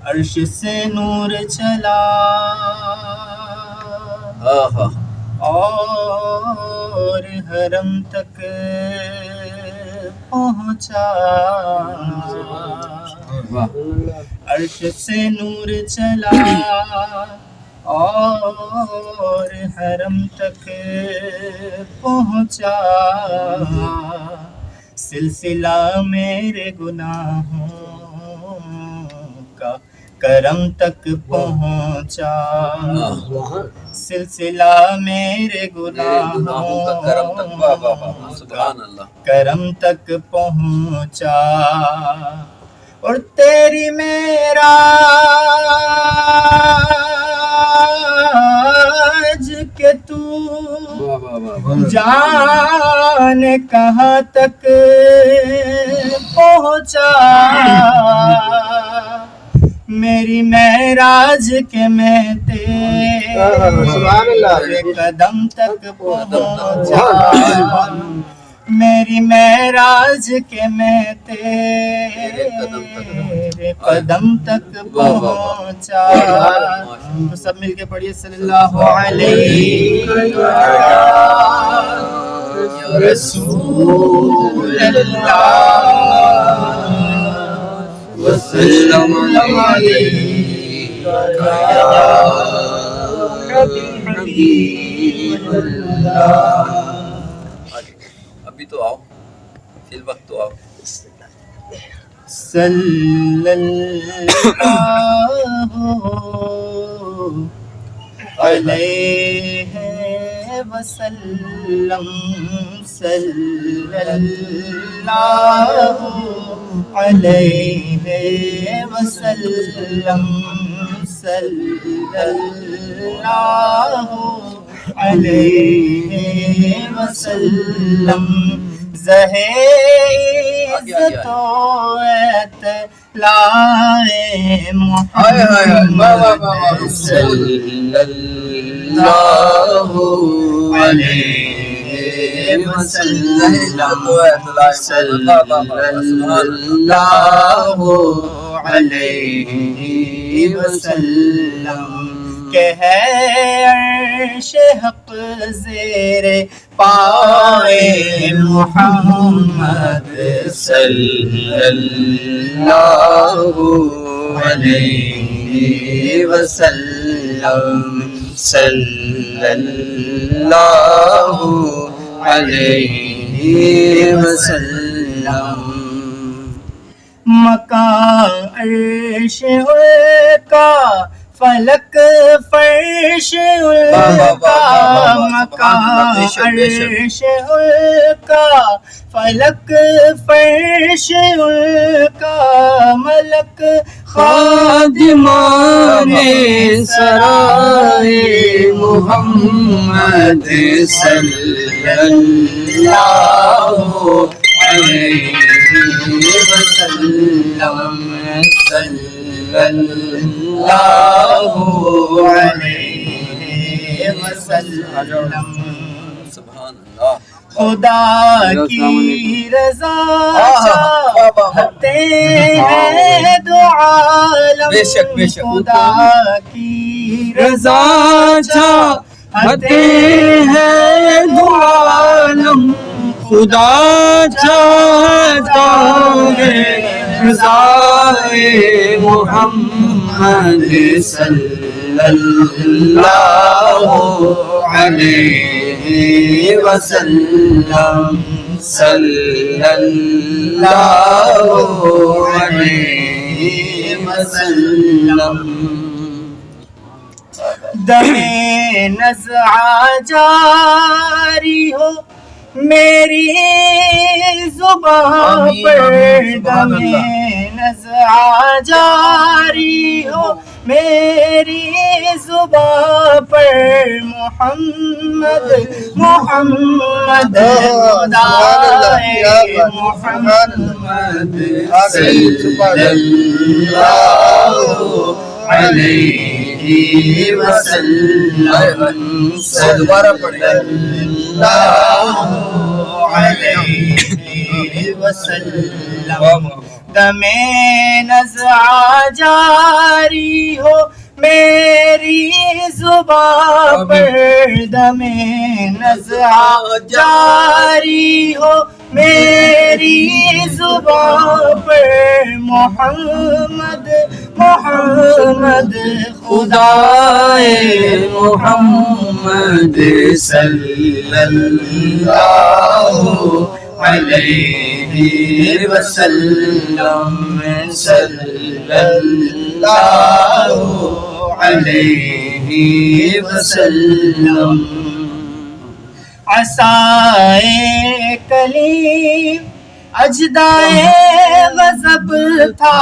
عرش سے نور چلا اور حرم تک پہنچا، عرش سے نور چلا اور حرم تک پہنچا، سلسلہ میرے گناہوں کا کرم تک پہنچا، سلسلہ میرے گناہوں کا کرم تک پہنچا، اور تیری معراج کے تو جانے کہاں تک پہنچا، میری معراج کے میں تیرے قدم تک پہنچا، میری معراج کے میں تیرے قدم تک پہنچا۔ تو سب مل کے پڑھیے صلی اللہ علیہ رسول اللہ وسلم علیہ یا حبیب اللہ۔ ابھی تو آؤ، فی الوقت تو آؤ۔ صلی اللہ علیہ وسلم، صلی اللہ علیہ وسلم، صلی اللہ علیہ وسلم، عزت و اطلاع محمد صلی اللہ علیہ وسلم، صلی اللہ علیہ وسلم، کہ ہے عرش حق زیر پائے محمد صلی اللہ علیہ وسلم، صلی اللہ علیہ وسلم، مکان عرش کا فلک فرش کا، مکان عرش کا فلک فرش کا، ملک خادمان سرائے محمد صلی اللہ علیہ وسلم، صلی اللہ علیہ وسلم، سبحان اللہ۔ خدا کی رضا چاہتے ہیں دو عالم، خدا کی رضا چاہتے ہیں دو عالم، خدا چاہتا ہے رضائے محمد صلی اللہ علیہ وسلم، صلی اللہ علیہ وسلم، دم نزع جاری ہو میری زبان پر، دم نزع جاری ہو میری زبان پر، محمد محمد خدائے محمد صلی اللہ علیہ وسلم، دوبارہ پڑھیں۔ اللہ علیہ وسلم، دم نزع جاری ہو میری زبان پر، دم نزع جاری ہو میری زبان پر، محمد محمد خدائے محمد صلی اللہ علیہ وسلم، صلی اللہ علیہ وسلم۔ عصائے کلیم اجدائے غضب تھا،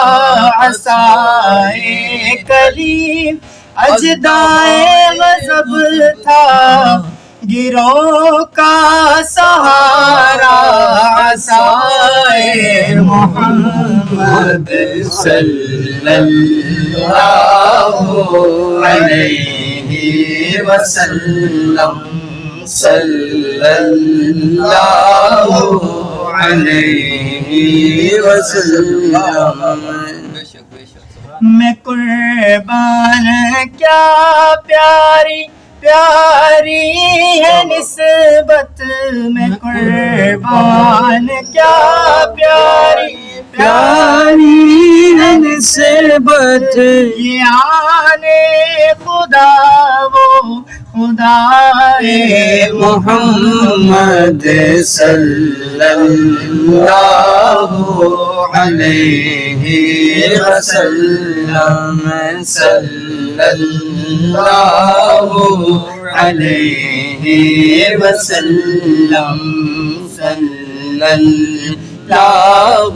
عصائے کلیم اجدائے غضب تھا، گروہ کا سہارا عصائے محمد صلی اللہ علیہ وسلم، صلی اللہ علیہ وسلم۔ بے شک بے شک۔ میں قربان کیا پیاری پیاری ہے نسبت، میں قربان کیا پیاری پیاری ہے نسبت، یہ آنے خدا وہ خدائے محمد صلی اللہ علیہ وسلم، صلی اللہ علیہ وسلم، صلی اللہ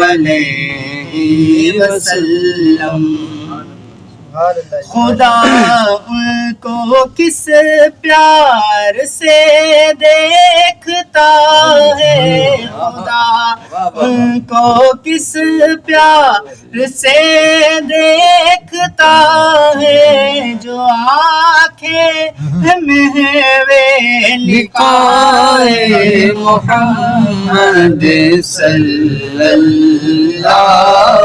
علیہ وسلم۔ خدا ان کو کس پیار سے دیکھتا ہے، خدا ان کو کس پیار سے دیکھتا ہے، جو آنکھیں محوے لقائے محمد صلی اللہ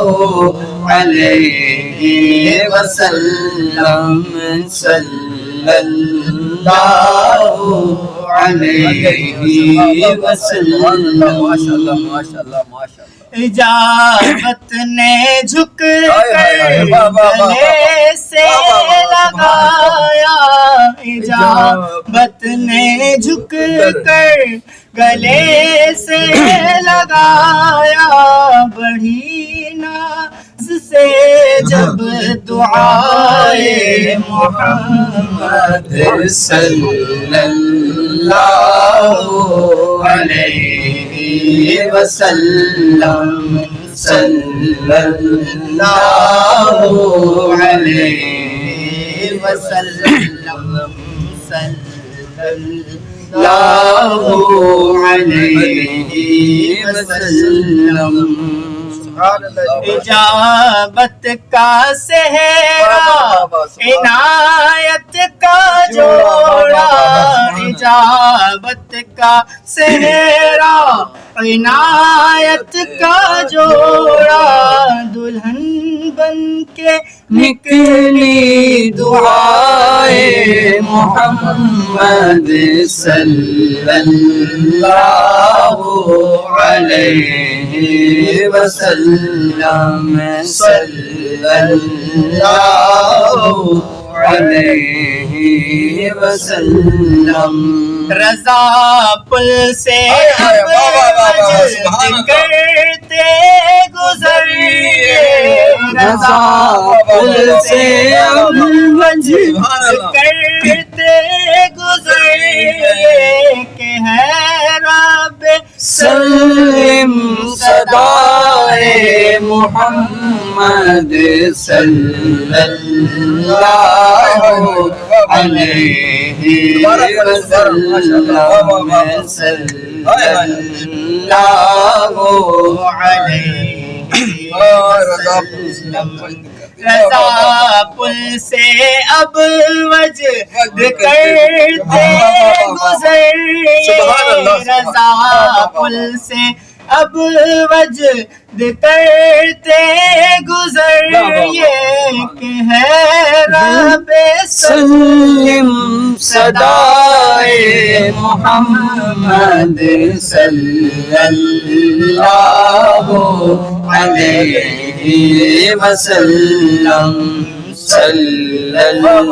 علیہ وسلم، صلی اللہ علیہ وسلم۔ ماشاء اللہ ماشاء اللہ ماشاء اللہ۔ اجابت نے جھک کر گلے سے لگایا، اجابت نے جھک کر گلے سے لگایا، بڑھی ناز سے جب دعائے محمد صلی اللہ علیہ وسلم، صلی اللہ علیہ وسلم، صلی اللہ علیہ وسلم۔ اجابت کا صحرا عنایت کا جوڑا، اجابت کا صحرا عنایت کا جوڑا، دلہن بن کے نکلی دعائے محمد صلی اللہ علیہ وسلم، صلی اللہ علیہ وسلم۔ رضا پل سے کرتے گزریے، رضا پل سے کرتے گزریے، کہ ہے رب سلم صدائے محمد صلی اللہ علیہ وسلم، صلی اللہ علیہ وسلم۔ رضا پل سے اب وجد کرتے گزریے، رضا پل سے اب وجد کرتے گزر یہ کہ ہے رب سلم صدائے محمد صلی اللہ علیہ وسلم صلی اللہ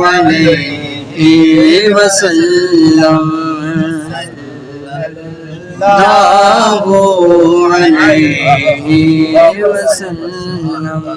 علیہ وسلم اللہ علیہ وسلم.